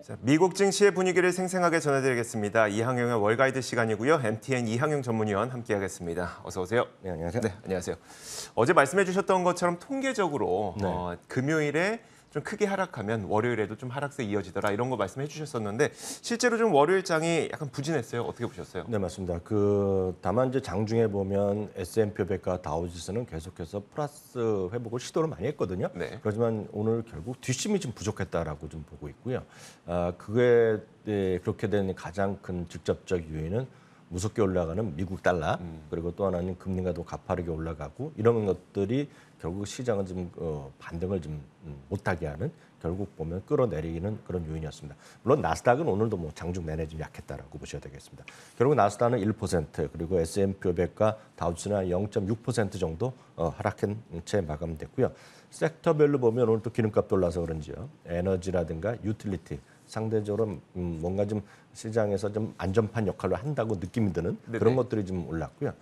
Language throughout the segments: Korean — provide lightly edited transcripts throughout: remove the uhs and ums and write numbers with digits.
자, 미국 증시의 분위기를 생생하게 전해드리겠습니다. 이항용의 월가이드 시간이고요. MTN 이항용 전문위원 함께하겠습니다. 어서 오세요. 네, 안녕하세요. 네, 안녕하세요. 어제 말씀해 주셨던 것처럼 통계적으로 네. 금요일에 좀 크게 하락하면 월요일에도 좀 하락세 이어지더라 이런 거 말씀해 주셨었는데 실제로 좀 월요일장이 약간 부진했어요. 어떻게 보셨어요? 네, 맞습니다. 다만 이제 장중에 보면 S&P 500과 다우지수는 계속해서 플러스 회복을 시도를 많이 했거든요. 네. 그렇지만 오늘 결국 뒷심이 좀 부족했다라고 좀 보고 있고요. 그게 그렇게 된 가장 큰 직접적 요인은 무섭게 올라가는 미국 달러 그리고 또 하나는 금리가 더 가파르게 올라가고 이런 것들이 결국 시장은 좀 반등을 좀 못하게 하는 결국 보면 끌어내리는 그런 요인이었습니다. 물론 나스닥은 오늘도 뭐 장중 내내 좀 약했다라고 보셔야 되겠습니다. 결국 나스닥은 1% 그리고 S&P 500과 다우지수는 0.6% 정도 하락한 채 마감됐고요. 섹터별로 보면 오늘 또 기름값도 올라서 그런지요. 에너지라든가 유틸리티 상대적으로 뭔가 좀 시장에서 좀 안전판 역할을 한다고 느낌이 드는 그런 것들이 좀 올랐고요.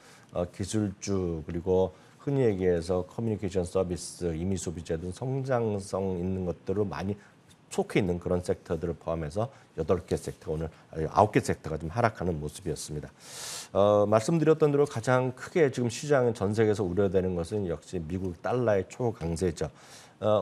기술주 그리고 흔히 얘기해서 커뮤니케이션 서비스, 임의 소비재 등 성장성 있는 것들을 많이 속해 있는 그런 섹터들을 포함해서 8개 섹터, 오늘 9개 섹터가 좀 하락하는 모습이었습니다. 말씀드렸던 대로 가장 크게 지금 시장은 전 세계에서 우려되는 것은 역시 미국 달러의 초강세죠.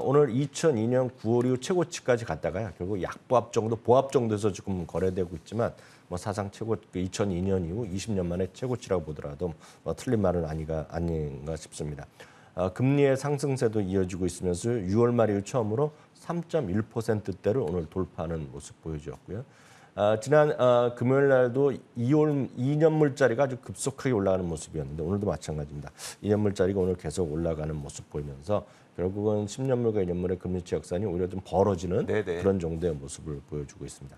오늘 2002년 9월 이후 최고치까지 갔다가요. 결국 약보합 정도, 보합 정도에서 지금 거래되고 있지만 뭐 사상 최고 2002년 이후 20년 만에 최고치라고 보더라도 틀린 말은 아닌가 싶습니다. 금리의 상승세도 이어지고 있으면서 6월 말 이후 처음으로 3.1%대를 오늘 돌파하는 모습 보여주었고요. 지난 금요일 날도 2년물짜리가 아주 급속하게 올라가는 모습이었는데 오늘도 마찬가지입니다. 2년물짜리가 오늘 계속 올라가는 모습 보이면서 결국은 10년물과 2년물의 금리차 역산이 오히려 좀 벌어지는 그런 정도의 모습을 보여주고 있습니다.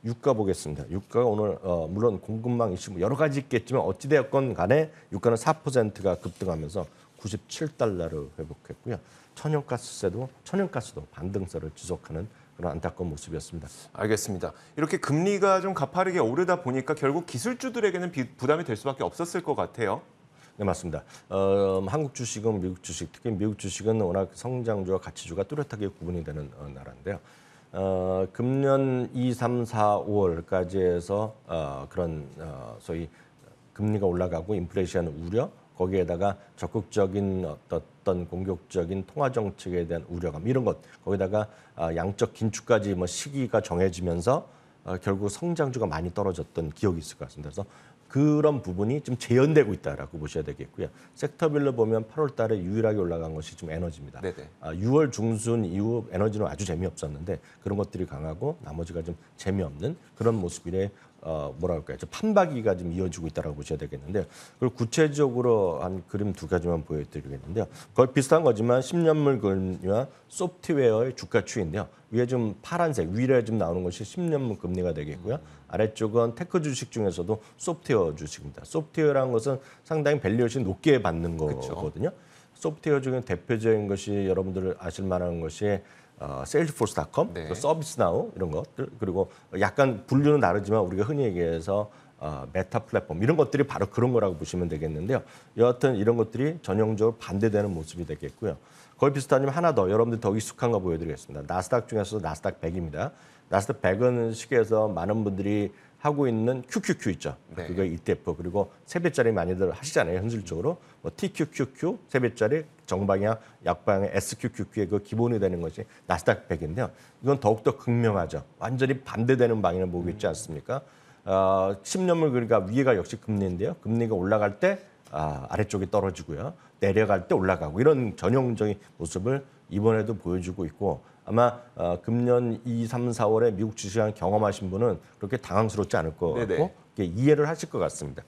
유가 보겠습니다. 유가가 오늘 물론 공급망 이슈 여러 가지 있겠지만 어찌되었건 간에 유가는 4%가 급등하면서 97달러를 회복했고요. 천연가스도 반등세를 지속하는 그런 안타까운 모습이었습니다. 알겠습니다. 이렇게 금리가 좀 가파르게 오르다 보니까 결국 기술주들에게는 부담이 될 수밖에 없었을 것 같아요. 네, 맞습니다. 한국 주식은 미국 주식, 특히 미국 주식은 워낙 성장주와 가치주가 뚜렷하게 구분이 되는 나라인데요. 금년 2, 3, 4, 5월까지 해서 그런 소위 금리가 올라가고 인플레이션 우려, 거기에다가 적극적인 어떤 공격적인 통화 정책에 대한 우려감 이런 것, 거기다가 양적 긴축까지 뭐 시기가 정해지면서 결국 성장주가 많이 떨어졌던 기억이 있을 것 같습니다. 그래서 그런 부분이 좀 재현되고 있다라고 보셔야 되겠고요. 섹터별로 보면 8월 달에 유일하게 올라간 것이 좀 에너지입니다. 6월 중순 이후 에너지는 아주 재미없었는데 그런 것들이 강하고 나머지가 좀 재미없는 그런 모습이래 뭐랄까요? 판박이가 좀 이어지고 있다라고 보셔야 되겠는데요. 그리고 구체적으로 한 그림 두 가지만 보여드리겠는데요. 거의 비슷한 거지만 10년물 금리와 소프트웨어의 주가 추이인데요. 위에 좀 파란색, 위에 좀 나오는 것이 10년물 금리가 되겠고요. 아래쪽은 테크 주식 중에서도 소프트웨어 주식입니다. 소프트웨어라는 것은 상당히 밸류에이션이 높게 받는 거거든요. 소프트웨어 중에 대표적인 것이 여러분들 아실 만한 것이 세일즈포스닷컴, 서비스나우 이런 것들 그리고 약간 분류는 다르지만 우리가 흔히 얘기해서 메타 플랫폼 이런 것들이 바로 그런 거라고 보시면 되겠는데요. 여하튼 이런 것들이 전형적으로 반대되는 모습이 되겠고요. 거의 비슷하지만 하나 더 여러분들 더 익숙한 거 보여드리겠습니다. 나스닥 중에서 나스닥 100입니다. 나스닥 100은 시계에서 많은 분들이 하고 있는 QQQ 있죠. 그거 ETF 그리고 세배짜리 많이들 하시잖아요. 현실적으로 뭐 TQQQ 세배짜리 정방향 약방향 SQQQ의 그 기본이 되는 것이 나스닥 100인데요. 이건 더욱더 극명하죠. 완전히 반대되는 방향을 보고 있지 않습니까? 10년물 그러니까 위에가 역시 금리인데요. 금리가 올라갈 때 아래쪽이 떨어지고요. 내려갈 때 올라가고 이런 전형적인 모습을 이번에도 보여주고 있고 아마 금년 2, 3, 4월에 미국 주식시장 경험하신 분은 그렇게 당황스럽지 않을 것 같고 이해를 하실 것 같습니다.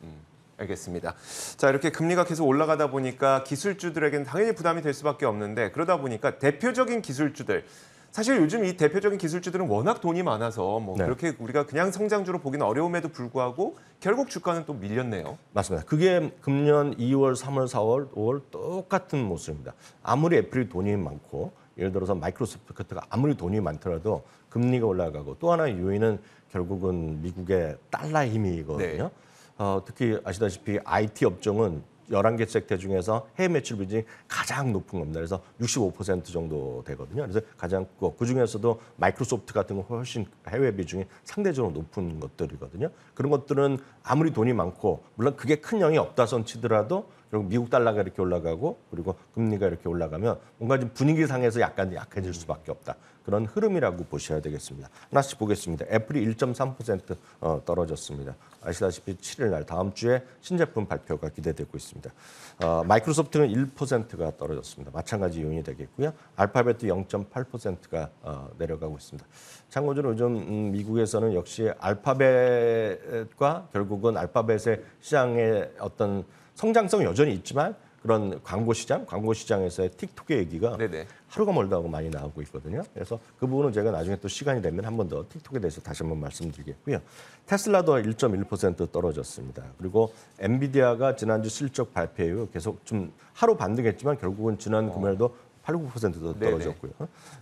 알겠습니다. 자, 이렇게 금리가 계속 올라가다 보니까 기술주들에게는 당연히 부담이 될 수밖에 없는데 그러다 보니까 대표적인 기술주들 사실 요즘 이 대표적인 기술주들은 워낙 돈이 많아서 뭐 그렇게 우리가 그냥 성장주로 보기는 어려움에도 불구하고 결국 주가는 또 밀렸네요. 맞습니다. 그게 금년 2월, 3월, 4월, 5월 똑같은 모습입니다. 아무리 애플이 돈이 많고 예를 들어서 마이크로소프트가 아무리 돈이 많더라도 금리가 올라가고 또 하나의 요인은 결국은 미국의 달러의 힘이거든요. 특히 아시다시피 IT 업종은 11개 섹터 중에서 해외 매출 비중이 가장 높은 겁니다. 그래서 65% 정도 되거든요. 그래서 가장 그 중에서도 마이크로소프트 같은 거 훨씬 해외 비중이 상대적으로 높은 것들이거든요. 그런 것들은 아무리 돈이 많고 물론 그게 큰 영향이 없다 손 치더라도 결국 미국 달러가 이렇게 올라가고 그리고 금리가 이렇게 올라가면 뭔가 좀 분위기상에서 약간 약해질 수밖에 없다. 그런 흐름이라고 보셔야 되겠습니다. 하나씩 보겠습니다. 애플이 1.3% 떨어졌습니다. 아시다시피 7일 날 다음 주에 신제품 발표가 기대되고 있습니다. 마이크로소프트는 1%가 떨어졌습니다. 마찬가지 요인이 되겠고요. 알파벳도 0.8%가 내려가고 있습니다. 참고로 요즘 미국에서는 역시 알파벳과 결국은 알파벳의 시장의 어떤 성장성 여전히 있지만 그런 광고 시장에서의 틱톡의 얘기가 네네. 하루가 멀다 하고 많이 나오고 있거든요. 그래서 그 부분은 제가 나중에 또 시간이 되면 한 번 더 틱톡에 대해서 다시 한번 말씀드리겠고요. 테슬라도 1.1% 떨어졌습니다. 그리고 엔비디아가 지난주 실적 발표 이후 계속 좀 하루 반등했지만 결국은 지난 금요일도 8, 9%도 떨어졌고요.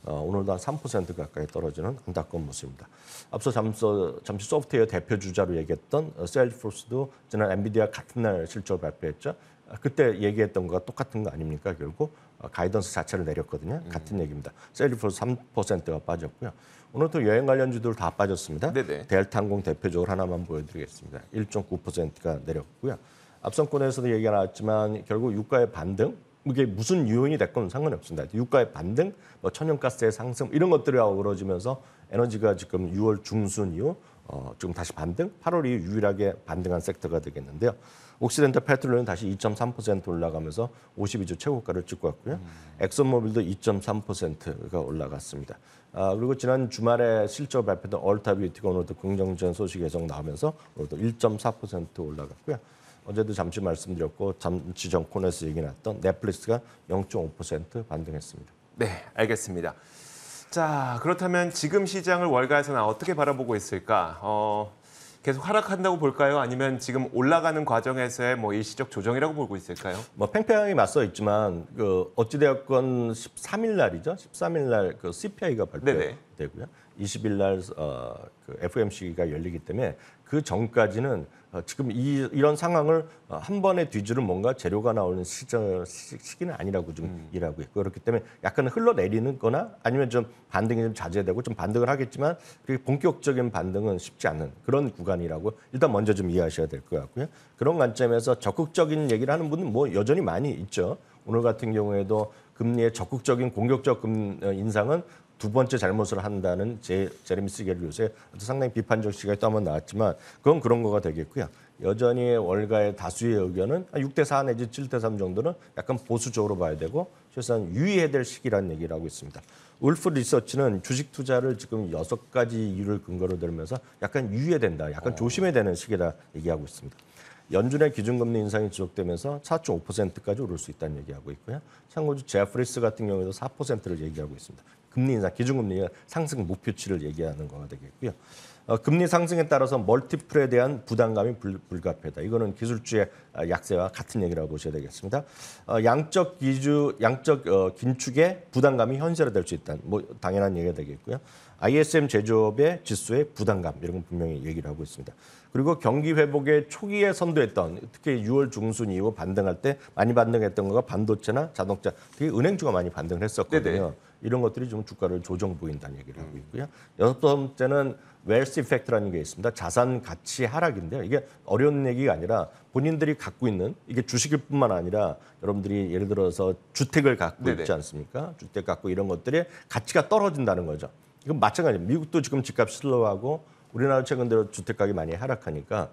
오늘도 한 3% 가까이 떨어지는 안타까운 모습입니다. 앞서 잠시 소프트웨어 대표 주자로 얘기했던 세일즈포스도 지난 엔비디아 같은 날 실적 발표했죠. 그때 얘기했던 거가 똑같은 거 아닙니까? 결국 가이던스 자체를 내렸거든요. 같은 얘기입니다. 세일즈포스 3%가 빠졌고요. 오늘 또 여행 관련주들 다 빠졌습니다. 네네. 델타항공 대표적으로 하나만 보여드리겠습니다. 1.9%가 내렸고요. 앞선권에서도 얘기가 나왔지만 결국 유가의 반등, 이게 무슨 요인이 됐건 상관이 없습니다. 유가의 반등, 뭐 천연가스의 상승 이런 것들이 어우러지면서 에너지가 지금 6월 중순 이후 지금 다시 반등, 8월 이후 유일하게 반등한 섹터가 되겠는데요. 옥시덴탈 페트롤은 다시 2.3% 올라가면서 52주 최고가를 찍고 왔고요. 엑슨모빌도 2.3%가 올라갔습니다. 그리고 지난 주말에 실적 발표된 얼타뷰티가 오늘도 긍정적인 소식이 계속 나오면서 오늘도 1.4% 올라갔고요. 어제도 잠시 말씀드렸고 잠시 전 코너에서 얘기 나왔던 넷플릭스가 0.5% 반등했습니다. 네, 알겠습니다. 자, 그렇다면 지금 시장을 월가에서는 어떻게 바라보고 있을까? 계속 하락한다고 볼까요? 아니면 지금 올라가는 과정에서의 뭐 일시적 조정이라고 보고 있을까요? 뭐 팽팽하게 맞서 있지만 그 어찌되었건 13일 날이죠. 13일 날 그 CPI가 발표되고요. 20일 날 그 FOMC가 열리기 때문에 그 전까지는 지금 이런 상황을 한 번에 뒤주는 뭔가 재료가 나오는 시기는 아니라고 좀 일하고 있고 그렇기 때문에 약간 흘러내리는 거나 아니면 좀 반등이 좀 자제되고 좀 반등을 하겠지만 그게 본격적인 반등은 쉽지 않은 그런 구간이라고 일단 먼저 좀 이해하셔야 될 것 같고요. 그런 관점에서 적극적인 얘기를 하는 분은 뭐 여전히 많이 있죠. 오늘 같은 경우에도 금리의 적극적인 공격적 인상은 두 번째 잘못을 한다는 제레미 시겔 교수의 상당히 비판적 시각이 또 한번 나왔지만 그건 그런 거가 되겠고요. 여전히 월가의 다수의 의견은 6대4 내지 7대3 정도는 약간 보수적으로 봐야 되고 최소한 유의해야 될 시기라는 얘기를 하고 있습니다. 울프 리서치는 주식 투자를 지금 6가지 이유를 근거로 들면서 약간 유의해야 된다, 약간 조심해야 되는 시기다 얘기하고 있습니다. 연준의 기준금리 인상이 지속되면서 4.5%까지 오를 수 있다는 얘기하고 있고요. 참고로 제프리스 같은 경우에도 4%를 얘기하고 있습니다. 금리 인상, 기준금리 상승 목표치를 얘기하는 거가 되겠고요. 금리 상승에 따라서 멀티플에 대한 부담감이 불가피하다. 이거는 기술주의 약세와 같은 얘기라고 보셔야 되겠습니다. 양적 긴축의 부담감이 현실화될 수 있다는 뭐 당연한 얘기가 되겠고요. ISM 제조업의 지수의 부담감 이런 건 분명히 얘기를 하고 있습니다. 그리고 경기 회복의 초기에 선도했던 특히 6월 중순 이후 반등할 때 많이 반등했던 거가 반도체나 자동차, 특히 은행주가 많이 반등을 했었거든요. 네네. 이런 것들이 좀 주가를 조정 보인다는 얘기를 하고 있고요. 여섯 번째는 웰스 이펙트라는 게 있습니다. 자산 가치 하락인데요. 이게 어려운 얘기가 아니라 본인들이 갖고 있는 이게 주식일 뿐만 아니라 여러분들이 예를 들어서 주택을 갖고 네네. 있지 않습니까? 주택 갖고 이런 것들의 가치가 떨어진다는 거죠. 이건 마찬가지입니다. 미국도 지금 집값 슬로우하고 우리나라 최근 들어 주택 가격이 많이 하락하니까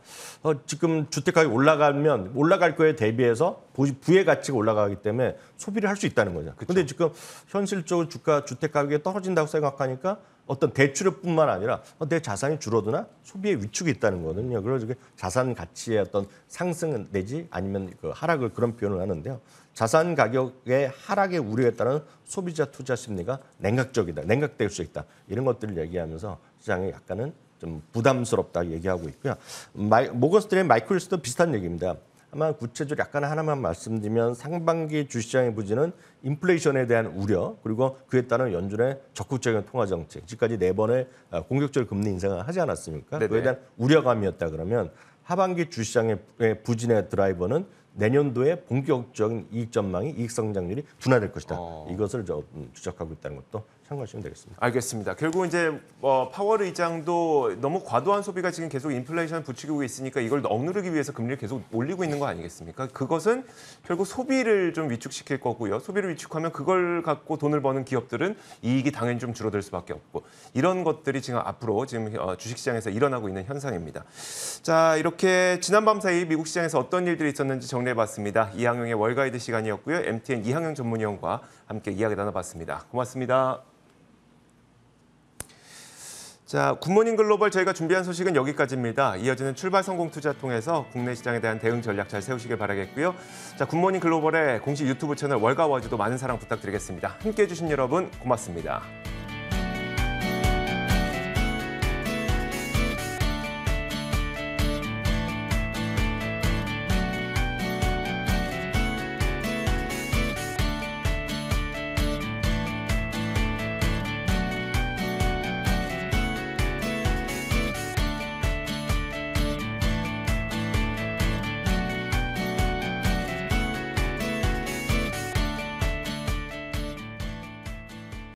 지금 주택 가격이 올라가면 올라갈 거에 대비해서 부의 가치가 올라가기 때문에 소비를 할 수 있다는 거죠. 그런데 지금 현실적으로 주택 가격이 떨어진다고 생각하니까 어떤 대출뿐만 아니라 내 자산이 줄어드나 소비의 위축이 있다는 거거든요. 그래서 자산 가치의 어떤 상승 내지 아니면 그 하락을 그런 표현을 하는데요. 자산 가격의 하락의 우려에 따른 소비자 투자 심리가 냉각될 수 있다. 이런 것들을 얘기하면서 시장에 약간은 좀 부담스럽다 얘기하고 있고요. 모건 스탠리 마이클리스도 비슷한 얘기입니다. 아마 구체적으로 약간 하나만 말씀드리면 상반기 주시장의 부진은 인플레이션에 대한 우려 그리고 그에 따른 연준의 적극적인 통화 정책, 지금까지 4번의 공격적인 금리 인상을 하지 않았습니까? 네네. 그에 대한 우려감이었다 그러면 하반기 주시장의 부진의 드라이버는 내년도에 본격적인 이익 전망이 이익 성장률이 둔화될 것이다. 이것을 추적하고 있다는 것도 참고하시면 되겠습니다. 알겠습니다. 결국 이제 파월 의장도 너무 과도한 소비가 지금 계속 인플레이션을 부추기고 있으니까 이걸 억누르기 위해서 금리를 계속 올리고 있는 거 아니겠습니까? 그것은 결국 소비를 좀 위축시킬 거고요. 소비를 위축하면 그걸 갖고 돈을 버는 기업들은 이익이 당연히 좀 줄어들 수밖에 없고 이런 것들이 지금 앞으로 지금 주식시장에서 일어나고 있는 현상입니다. 자, 이렇게 지난밤 사이 미국 시장에서 어떤 일들이 있었는지 정리해봤습니다. 이항영의 월가이드 시간이었고요. MTN 이항영 전문위원과 함께 이야기 나눠봤습니다. 고맙습니다. 자, 굿모닝 글로벌 저희가 준비한 소식은 여기까지입니다. 이어지는 출발 성공 투자 통해서 국내 시장에 대한 대응 전략 잘 세우시길 바라겠고요. 자, 굿모닝 글로벌의 공식 유튜브 채널 월가워즈도 많은 사랑 부탁드리겠습니다. 함께해 주신 여러분 고맙습니다.